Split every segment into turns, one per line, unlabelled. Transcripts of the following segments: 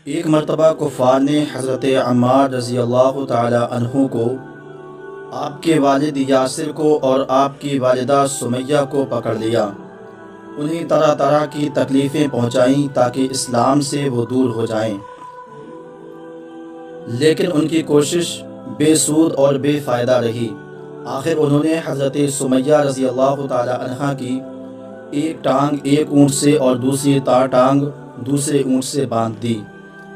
ایک مرتبہ کفار نے حضرت عمار رضی اللہ تعالی عنہ کو، آپ کے والد یاسر کو اور آپ کی والدہ سمیہ کو پکڑ لیا۔ انہیں طرح طرح کی تکلیفیں پہنچائیں تاکہ اسلام سے وہ دور ہو جائیں، لیکن ان کی کوشش بے سود اور بے فائدہ رہی۔ آخر انہوں نے حضرت سمیہ رضی اللہ تعالی عنہ کی ایک ٹانگ ایک اونٹ سے اور دوسری ٹانگ دوسرے اونٹ سے باندھ دی،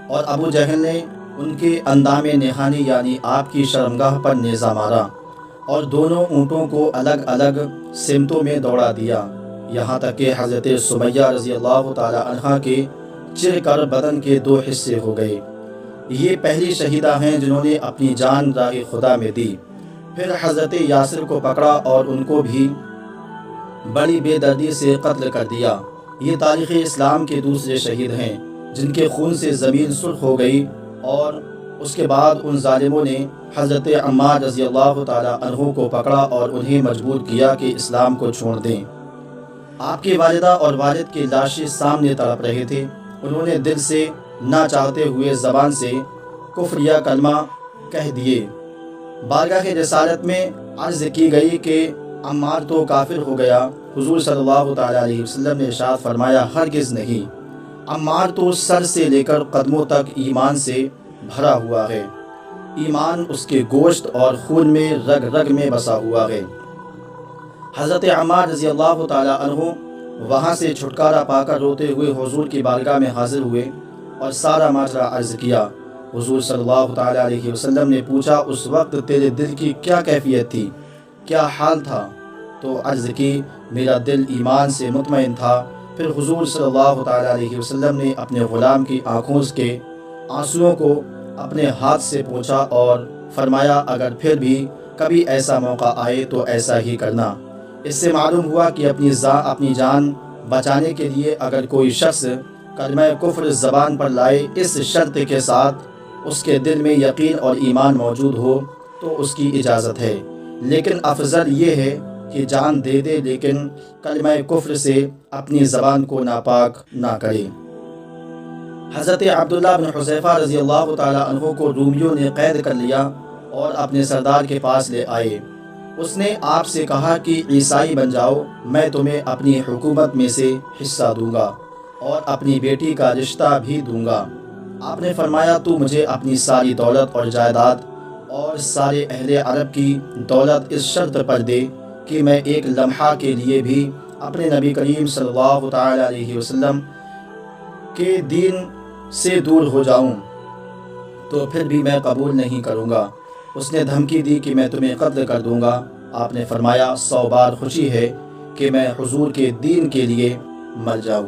اور ابو جہل نے ان کے اندام نہانی یعنی آپ کی شرمگاہ پر نیزہ مارا اور دونوں اونٹوں کو الگ الگ سمتوں میں دوڑا دیا، یہاں تک کہ حضرت سمیہ رضی اللہ تعالی عنہ کے چر کر بدن کے دو حصے ہو گئے۔ یہ پہلی شہیدہ ہیں جنہوں نے اپنی جان راہ خدا میں دی۔ پھر حضرت یاسر کو پکڑا اور ان کو بھی بڑی بے دردی سے قتل کر دیا۔ یہ تاریخ اسلام کے دوسرے شہید ہیں جن کے خون سے زمین سرخ ہو گئی، اور اس کے بعد ان ظالموں نے حضرت عمار رضی اللہ تعالی عنہ کو پکڑا اور انہیں مجبور کیا کہ اسلام کو چھوڑ دیں۔ آپ کی والدہ اور والد کی لاشیں سامنے تڑپ رہے تھے۔ انہوں نے دل سے نہ چاہتے ہوئے زبان سے کفر یا کلمہ کہہ دیے۔ بارگاہ رسالت میں عرض کی گئی کہ عمار تو کافر ہو گیا۔ حضور صلی اللہ تعالی علیہ وسلم نے ارشاد فرمایا، ہرگز نہیں، عمار تو سر سے لے کر قدموں تک ایمان سے بھرا ہوا ہے، ایمان اس کے گوشت اور خون میں رگ رگ میں بسا ہوا ہے۔ حضرت عمار رضی اللہ تعالی عنہ وہاں سے چھٹکارا پا کر روتے ہوئے حضور کی بارگاہ میں حاضر ہوئے اور سارا ماجرا عرض کیا۔ حضور صلی اللہ تعالی علیہ وسلم نے پوچھا، اس وقت تیرے دل کی کیا کیفیت تھی، کیا حال تھا؟ تو عرض کی، میرا دل ایمان سے مطمئن تھا۔ پھر حضور صلی اللہ تعالی علیہ وسلم نے اپنے غلام کی آنکھوں کے آنسوؤں کو اپنے ہاتھ سے پوچھا اور فرمایا، اگر پھر بھی کبھی ایسا موقع آئے تو ایسا ہی کرنا۔ اس سے معلوم ہوا کہ اپنی جان بچانے کے لیے اگر کوئی شخص کلمہ کفر زبان پر لائے، اس شرط کے ساتھ اس کے دل میں یقین اور ایمان موجود ہو، تو اس کی اجازت ہے، لیکن افضل یہ ہے کہ جان دے دے لیکن کلمہ کفر سے اپنی زبان کو ناپاک نہ کرے۔ حضرت عبداللہ بن حذیفہ رضی اللہ تعالی عنہ کو رومیوں نے قید کر لیا اور اپنے سردار کے پاس لے آئے۔ اس نے آپ سے کہا کہ عیسائی بن جاؤ، میں تمہیں اپنی حکومت میں سے حصہ دوں گا اور اپنی بیٹی کا رشتہ بھی دوں گا۔ آپ نے فرمایا، تو مجھے اپنی ساری دولت اور جائیداد اور سارے اہل عرب کی دولت اس شرط پر دے کہ میں ایک لمحہ کے لیے بھی اپنے نبی کریم صلی اللہ تعالی علیہ وسلم کے دین سے دور ہو جاؤں تو پھر بھی میں قبول نہیں کروں گا۔ اس نے دھمکی دی کہ میں تمہیں قتل کر دوں گا۔ آپ نے فرمایا، 100 بار خوشی ہے کہ میں حضور کے دین کے لیے مر جاؤں۔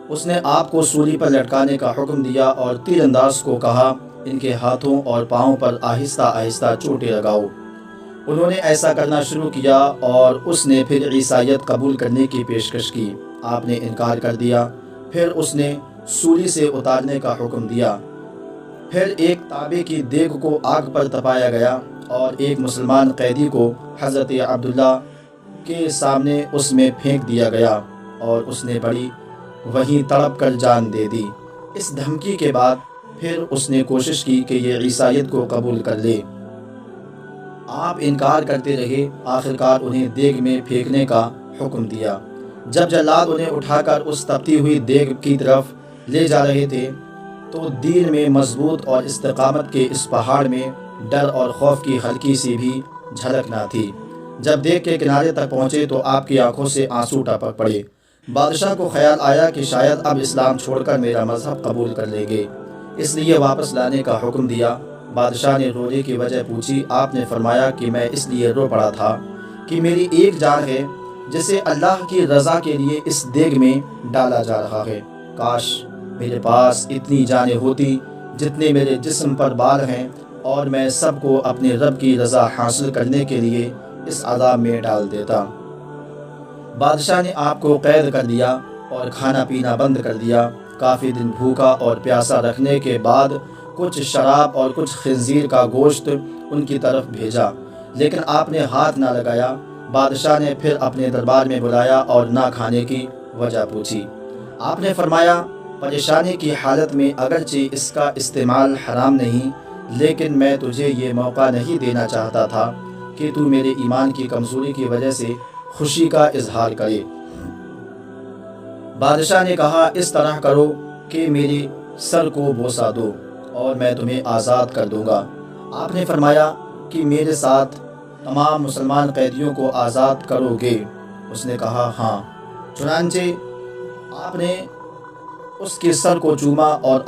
اس نے آپ کو سولی پر لٹکانے کا حکم دیا اور تیر انداز کو کہا، ان کے ہاتھوں اور پاؤں پر آہستہ آہستہ چوٹیں لگاؤ۔ انہوں نے ایسا کرنا شروع کیا اور اس نے پھر عیسائیت قبول کرنے کی پیشکش کی۔ آپ نے انکار کر دیا۔ پھر اس نے سولی سے اتارنے کا حکم دیا۔ پھر ایک تانبے کی دیگ کو آگ پر تپایا گیا اور ایک مسلمان قیدی کو حضرت عبداللہ کے سامنے اس میں پھینک دیا گیا اور اس نے بڑی وہیں تڑپ کر جان دے دی۔ اس دھمکی کے بعد پھر اس نے کوشش کی کہ یہ عیسائیت کو قبول کر لے۔ آپ انکار کرتے رہے۔ آخرکار انہیں دیگ میں پھینکنے کا حکم دیا۔ جب جلاد انہیں اٹھا کر اس تپتی ہوئی دیگ کی طرف لے جا رہے تھے تو دین میں مضبوط اور استقامت کے اس پہاڑ میں ڈر اور خوف کی ہلکی سی بھی جھلک نہ تھی۔ جب دیگ کے کنارے تک پہنچے تو آپ کی آنکھوں سے آنسو ٹپک پڑے۔ بادشاہ کو خیال آیا کہ شاید اب اسلام چھوڑ کر میرا مذہب قبول کر لیں گے، اس لیے واپس لانے کا حکم دیا۔ بادشاہ نے رونے کی وجہ پوچھی۔ آپ نے فرمایا کہ میں اس لیے رو پڑا تھا کہ میری ایک جان ہے جسے اللہ کی رضا کے لیے اس دیگ میں ڈالا جا رہا ہے۔ کاش میرے پاس اتنی جانیں ہوتی جتنے میرے جسم پر بال ہیں اور میں سب کو اپنے رب کی رضا حاصل کرنے کے لیے اس عذاب میں ڈال دیتا۔ بادشاہ نے آپ کو قید کر دیا اور کھانا پینا بند کر دیا۔ کافی دن بھوکا اور پیاسا رکھنے کے بعد کچھ شراب اور کچھ خنزیر کا گوشت ان کی طرف بھیجا، لیکن آپ نے ہاتھ نہ لگایا۔ بادشاہ نے پھر اپنے دربار میں بلایا اور نہ کھانے کی وجہ پوچھی۔ آپ نے فرمایا، پریشانی کی حالت میں اگرچہ اس کا استعمال حرام نہیں، لیکن میں تجھے یہ موقع نہیں دینا چاہتا تھا کہ تو میرے ایمان کی کمزوری کی وجہ سے خوشی کا اظہار کرے۔ بادشاہ نے کہا اس طرح کرو کہ میرے سر کو بوسہ دو اور میں تمہیں آزاد کر دوں گا۔ آپ نے فرمایا کہ میرے ساتھ تمام مسلمان قیدیوں کو آزاد کرو گے؟ اس نے کہا ہاں۔ چنانچہ آپ نے اس کے سر کو چوما اور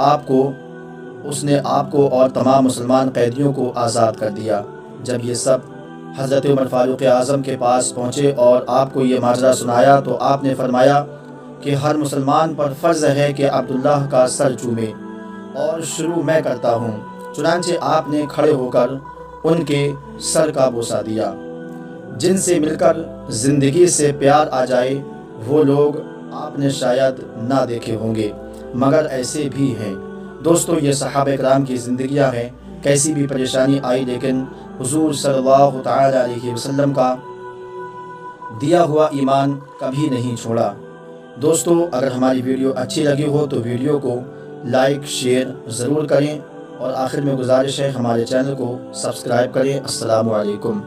اس نے آپ کو اور تمام مسلمان قیدیوں کو آزاد کر دیا۔ جب یہ سب حضرت عمر فاروق اعظم کے پاس پہنچے اور آپ کو یہ ماجرا سنایا تو آپ نے فرمایا کہ ہر مسلمان پر فرض ہے کہ عبداللہ کا سر چومے، اور شروع میں کرتا ہوں۔ چنانچہ آپ نے کھڑے ہو کر ان کے سر کا بوسہ دیا۔ جن سے مل کر زندگی سے پیار آ جائے وہ لوگ آپ نے شاید نہ دیکھے ہوں گے، مگر ایسے بھی ہیں۔ دوستو، یہ صحابہ کرام کی زندگیاں ہیں۔ کیسی بھی پریشانی آئی لیکن حضور صلی اللہ تعالی علیہ وسلم کا دیا ہوا ایمان کبھی نہیں چھوڑا۔ دوستو، اگر ہماری ویڈیو اچھی لگی ہو تو ویڈیو کو لائک شیئر ضرور کریں، اور آخر میں گزارش ہے ہمارے چینل کو سبسکرائب کریں۔ السلام علیکم۔